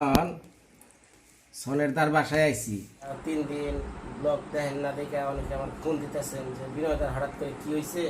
এখন সনের তার বাসায় আইছি 3 দিন ব্লগ দেখেন না দেখে অনেকে আমার ফোন দিতেছেন যে বিনয়দার হঠাৎ করে কি হয়েছে।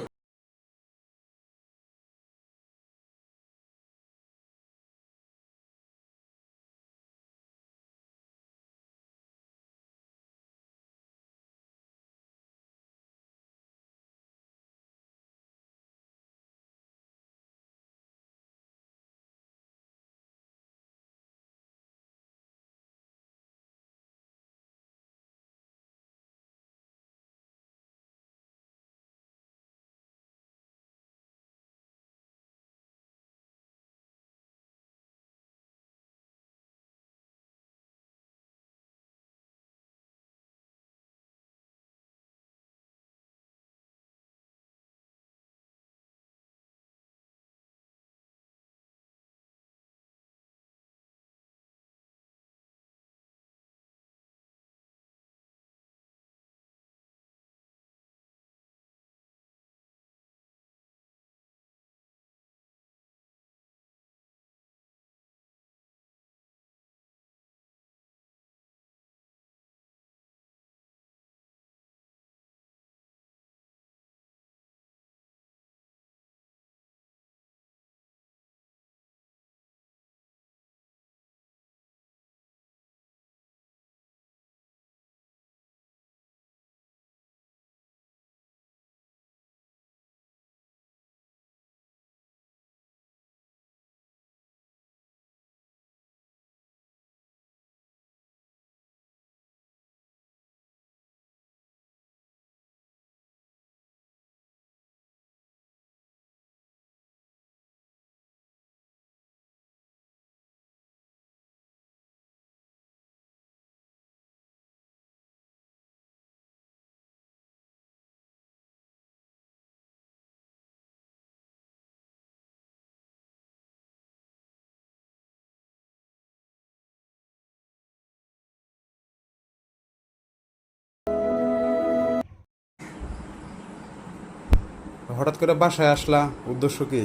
হঠাৎ করে বাসায় আসলা, উদ্দেশ্য কি?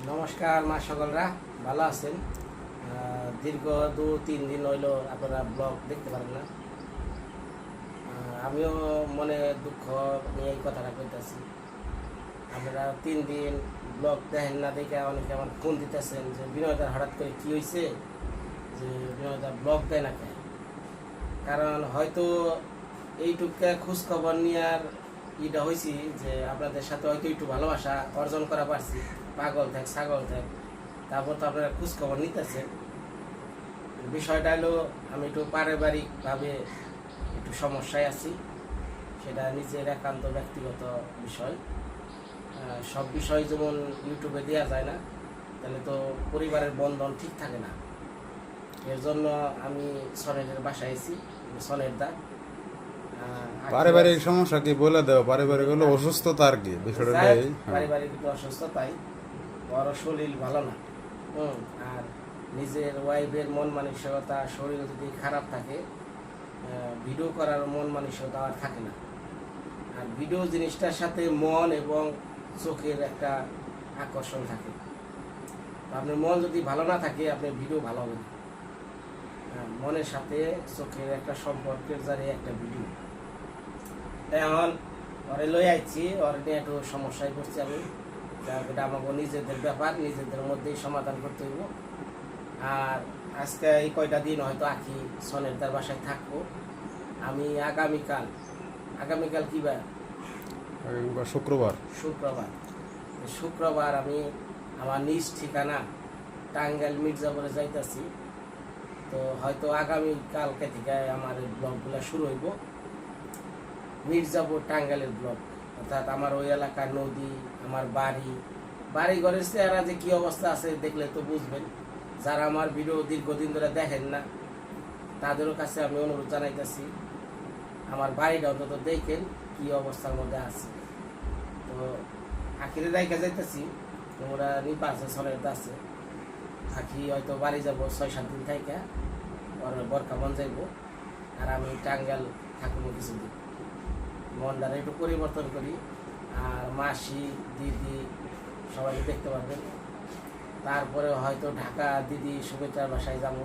নমস্কার মা সকলরা, ভালো আছেন? দীর্ঘ 2-3 দিন হইল আপনারা ব্লগ দেখতে পারেন না। আমিও মনে দুঃখ নিয়ে এই কথাটা কইতেছি। আপনারা 3 দিন ব্লগ দেখেন না দেখে অনেকে আমার ফোন দিতেছেন যে বিনয়দার হঠাৎ করে কি হয়েছে, যে বিনয়দা ব্লগ দেয় না কেন। কারণ হয়তো এইটুকু খোঁজ খবর নেওয়ার ইটা হয়েছি যে আপনাদের সাথে হয়তো একটু ভালোবাসা অর্জন করা পারছি। পাগল থাক ছাগল থাক, তারপর তো আপনারা খোঁজ খবর নিতেছেন। বিষয়টা হলো আমি একটু পারিবারিকভাবে একটু সমস্যায় আছি, সেটা নিজের একান্ত ব্যক্তিগত বিষয়। সব বিষয় যেমন ইউটিউবে দেওয়া যায় না, তাহলে তো পরিবারের বন্ধন ঠিক থাকে না। এর জন্য আমি সনের বাসায় আছি, সনের দা। পারিবারিক সমস্যা কি বলে দেও? পারিবারিক হলো অসুস্থতা আর কি বিষয়টা নেই। পারিবারিক একটু অসুস্থতাই, বড় শরীর ভালো না। আর নিজের ওয়াইফের মন মানসিকতা, শরীর যদি খারাপ থাকে, ভিডিও করার মন মানসিকতা আর থাকে না। আর ভিডিও জিনিসটার সাথে মন এবং চোখের একটা আকর্ষণ থাকে। আপনার মন যদি ভালো না থাকে, আপনার ভিডিও ভালো হবে না। মনের সাথে চোখের একটা সম্পর্কের জারিয়ে একটা ভিডিও। এখন ওরে লই আইছি, ওর নিয়ে একটু সমস্যায় পড়ছি আমি। এটা আমাকে নিজেদের ব্যাপার, নিজেদের মধ্যেই সমাধান করতে হইব। আর আজকে এই কয়টা দিন হয়তো আখি সনের তার বাসায় থাকবো। আমি আগামীকাল কি বার? শুক্রবার। শুক্রবার আমি আমার নিজ ঠিকানা টাঙ্গাইল মির্জাপুরে যাইতেছি। তো হয়তো আগামীকালকে থেকে আমার এই ব্লগগুলো শুরু হইব। মির্জাপুর টাঙ্গাইলের ব্লগ, অর্থাৎ আমার ওই এলাকার নদী, আমার বাড়ি ঘরের চেহারা যে কি অবস্থা আছে দেখলে তো বুঝবেন। যারা আমার ভিডিও দীর্ঘদিন ধরে দেখেন না, তাদেরও কাছে আমি অনুরোধ জানাইতেছি আমার বাড়িটা অন্তত দেখেন কি অবস্থার মধ্যে আছে। তো আখিরে রাইখা যাইতেছি, তোমরা নিপা আছে, সলের আছে। আখি হয়তো বাড়ি যাবো 6-7 দিন থেকে, ওর বরকা বন যাইব। আর আমি টাঙ্গাইল থাকবো কিছুদিন, মনটারে একটু পরিবর্তন করি। আর মাসি, দিদি সবাই দেখতে পারবেন। তারপরে হয়তো ঢাকা দিদি শুভেচ্ছার বাসায় যাবো,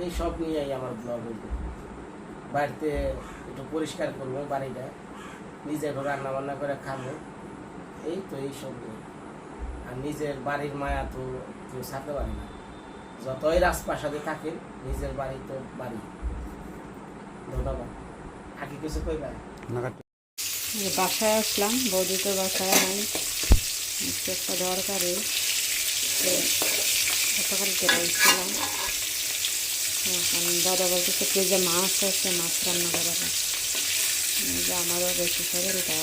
এই সব নিয়েই আমার ব্লগ হইব। বাড়িতে একটু পরিষ্কার করবো বাড়িটা, নিজে একটু রান্না বান্না করে খাবো, এই তো এই সব নিয়ে। আর নিজের বাড়ির মায়া তো কেউ ছাড়তে পারে না, যতই রাজপ্রাসাদে থাকে নিজের বাড়ি তো বাড়ি। ধন্যবাদ। আগে কিছু কইবা? বাসায় আসলাম, বৌদি তো বাসায় নাই, একটু একটা দরকারে গতকালকে রয়েছিলাম। এখন দাদা বলতেছে ফ্রিজে মাছ আছে, মাছ রান্না করাবে। যে আমারও বেশি শরীরটা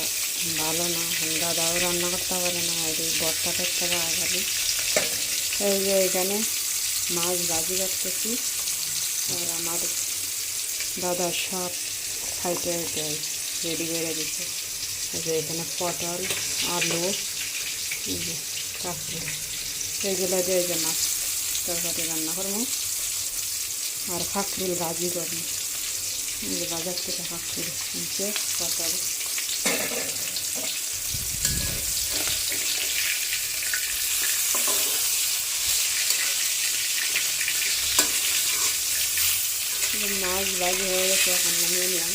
ভালো না, এখন দাদাও রান্না করতে পারে না, এই বর্তা টর্তা পাওয়া গেলি। এই যে এখানে মাছ ভাজি করতেছি, আর আমার দাদা সব খাইতে হইতে রেডি করে দিচ্ছে। এই যে এখানে পটল, আলু, এই যে কাঁকড়ি, এইগুলো দিয়ে যে মাছ তরকারি রান্না করবো, আর কাঁকড়িল ভাজি করবো। এই যে বাজার থেকে কাঁকড়ি নিচে পটল, মাছ ভাজি হয়ে গেছে, এখন নামিয়ে নিলাম।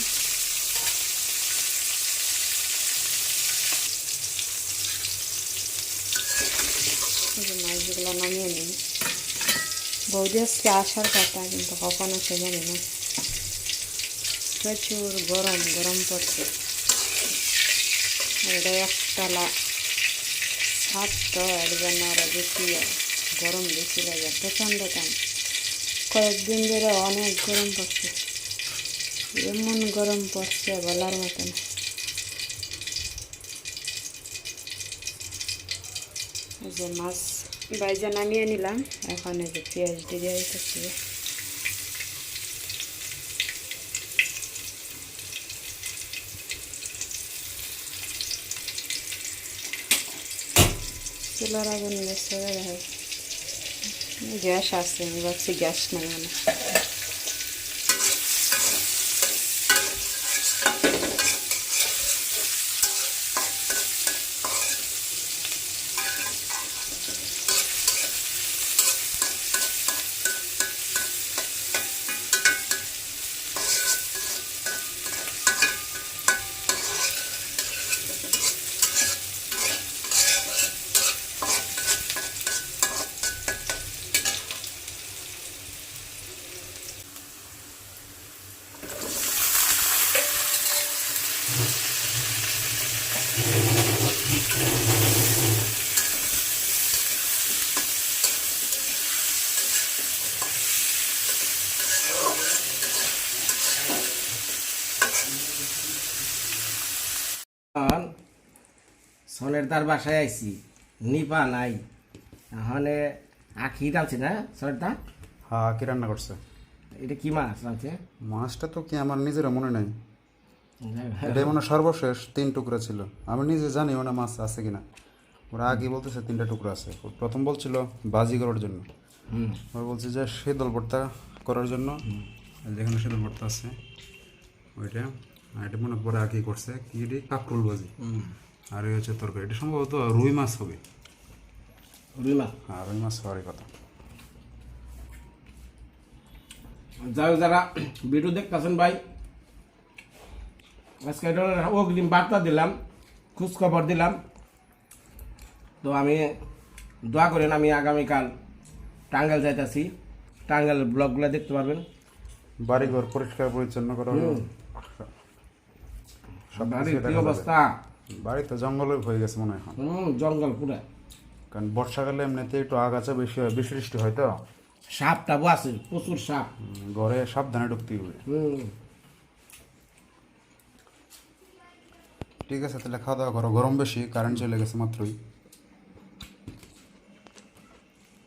মাছগুলো নামিয়ে নিই। বৌদি আজকে আসার কথা, কিন্তু কখন আসে জানি না। প্রচুর গরম গরম পড়ছে। এটা একতলা ছাদ তো, এর জন্য আরো বেশি গরম বেশি লাগে, প্রচণ্ড টান। কয়েকদিন ধরে অনেক গরম পড়ছে, এমন গরম পড়ছে বলার মতন। এই যে মাছ বাইজা নামিয়ে নিলাম, এখন এই যে পেঁয়াজ দিয়ে দিতেছি। চুলার আগুন গেছে, গ্যাস আছে, আমি ভাবছি গ্যাস নাই মানে। সনের তার বাসায় আইছি, নিপা নাই, এখানে আখি রাঁধছে না সনের দা? হ্যাঁ, কি রান্না করছে? এটা কি মাছ রাঁধছে? মাছটা তো কি আমার নিজেরও মনে নাই, এটাই মনে হয় সর্বশেষ 3 টুকরা ছিল। আমি নিজে জানি ওনা মাছ আছে কিনা, ওরা আগে বলতেছে 3টা টুকরা আছে। ও প্রথম বলছিল বাজি করার জন্য, ওরা বলছে যে শীতল ভর্তা করার জন্য, যেখানে শীতল ভর্তা আছে ওইটা। আর এটা মনে পরে আগে করছে কি এটি কাকরুল ভাজি, আর এই হচ্ছে তরকারি। এটা সম্ভবত রুই মাছ হবে। রুই মাছ? হ্যাঁ, রুই মাছ হওয়ারই কথা। যাই যারা ভিডিও দেখতেছেন ভাই, আজকে এটা অগ্রিম বার্তা দিলাম, খোঁজখবর দিলাম। তো আমি দোয়া করেন, আমি আগামীকাল টাঙ্গাইল যাইতেছি, টাঙ্গাইল ব্লগগুলো দেখতে পারবেন। বাড়িঘর পরিষ্কার পরিচ্ছন্ন করা বাড়ির কি অবস্থা? বাড়ি তো জঙ্গল হয়ে গেছে মনে হয় এখন। জঙ্গল পুরা, কারণ বর্ষাকালে এমনিতে একটু আগাছা বেশি হয়, বৃষ্টি বৃষ্টি হয় তো, সাপ টাপও আছে, প্রচুর সাপ। ঘরে সাবধানে ঢুকতে হবে। ঠিক আছে, তাহলে খাওয়া দাওয়া করো। গরম বেশি, কারেন্ট চলে গেছে মাত্রই।